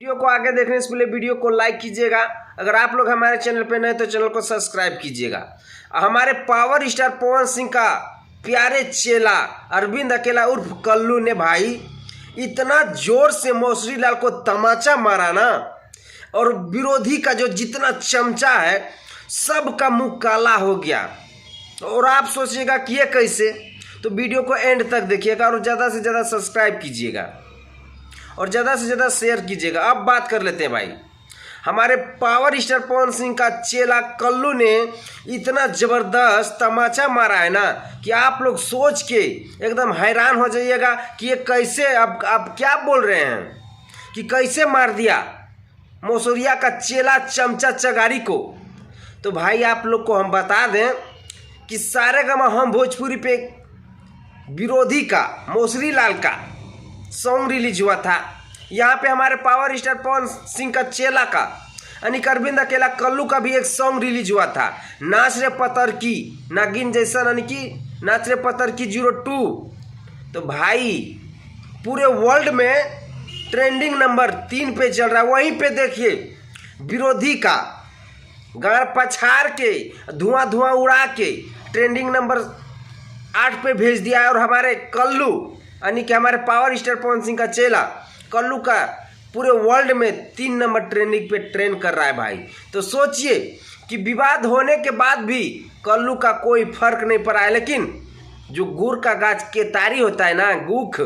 Video को आगे देखने से पहले वीडियो को लाइक कीजिएगा। अगर आप लोग हमारे चैनल पे नए तो चैनल को सब्सक्राइब कीजिएगा। हमारे पावर स्टार पवन सिंह का प्यारे चेला अरविंद अकेला उर्फ कल्लू ने भाई इतना जोर से मौसरी लाल को तमाचा मारा ना, और विरोधी का जो जितना चमचा है सबका मुंह काला हो गया। और आप सोचिएगा कि ये कैसे, तो वीडियो को एंड तक देखिएगा और ज़्यादा से ज़्यादा सब्सक्राइब कीजिएगा और ज़्यादा से ज़्यादा शेयर कीजिएगा। अब बात कर लेते हैं भाई, हमारे पावर स्टार पवन सिंह का चेला कल्लू ने इतना ज़बरदस्त तमाचा मारा है ना कि आप लोग सोच के एकदम हैरान हो जाइएगा कि ये कैसे, अब क्या बोल रहे हैं कि कैसे मार दिया मौसरिया का चेला चमचा चगारी को। तो भाई आप लोग को हम बता दें कि सारेगामा हम भोजपुरी पे विरोधी का मौसरी लाल का सॉन्ग रिलीज हुआ था। यहाँ पे हमारे पावर स्टार पवन सिंह का चेला का यानी अरविंद अकेला कल्लू का भी एक सॉन्ग रिलीज हुआ था, नाच रे पतर की नागिन जैसा, यानी कि नाच रे पतर की 02। तो भाई पूरे वर्ल्ड में ट्रेंडिंग नंबर 3 पे चल रहा है। वहीं पे देखिए विरोधी का गाड़ पछाड़ के धुआं धुआं उड़ा के ट्रेंडिंग नंबर 8 पे भेज दिया है। और हमारे कल्लू यानी कि हमारे पावर स्टार पवन सिंह का चेला कल्लू का पूरे वर्ल्ड में 3 नंबर ट्रेंडिंग पे ट्रेंड कर रहा है भाई। तो सोचिए कि विवाद होने के बाद भी कल्लू का कोई फर्क नहीं पड़ा है, लेकिन जो गुड़ का गाछ केतारी होता है ना, गुख,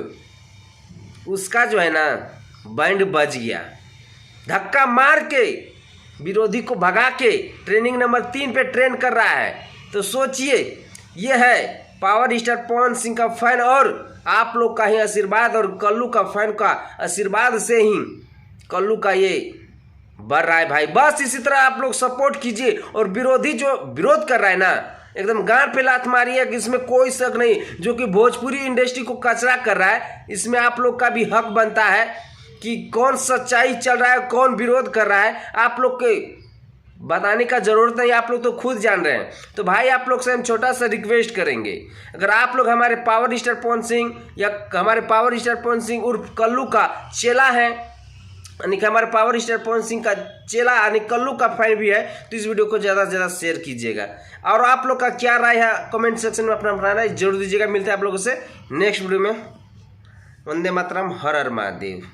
उसका जो है ना बैंड बज गया। धक्का मार के विरोधी को भगा के ट्रेंडिंग नंबर 3 पे ट्रेंड कर रहा है। तो सोचिए ये है पावर स्टार पवन सिंह का फैन, और आप लोग का ही आशीर्वाद और कल्लू का फैन का आशीर्वाद से ही कल्लू का ये बढ़ रहा है भाई। बस इसी तरह आप लोग सपोर्ट कीजिए। और विरोधी जो विरोध कर रहा है ना, एकदम गांड पे लात मारी है कि इसमें कोई शक नहीं, जो कि भोजपुरी इंडस्ट्री को कचरा कर रहा है। इसमें आप लोग का भी हक बनता है कि कौन सच्चाई चल रहा है, कौन विरोध कर रहा है। आप लोग के बताने का ज़रूरत नहीं, आप लोग तो खुद जान रहे हैं। तो भाई आप लोग से हम छोटा सा रिक्वेस्ट करेंगे, अगर आप लोग हमारे पावर स्टार पवन सिंह या हमारे पावर स्टार पवन सिंह उर्फ कल्लू का चेला है, यानी कि हमारे पावर स्टार पवन सिंह का चेला यानी कल्लू का फैन भी है, तो इस वीडियो को ज़्यादा से ज़्यादा शेयर कीजिएगा। और आप लोग का क्या राय है कमेंट सेक्शन में अपना राय जरूर दीजिएगा। मिलते हैं आप लोगों से नेक्स्ट वीडियो में। वंदे मातरम, हर हर महादेव।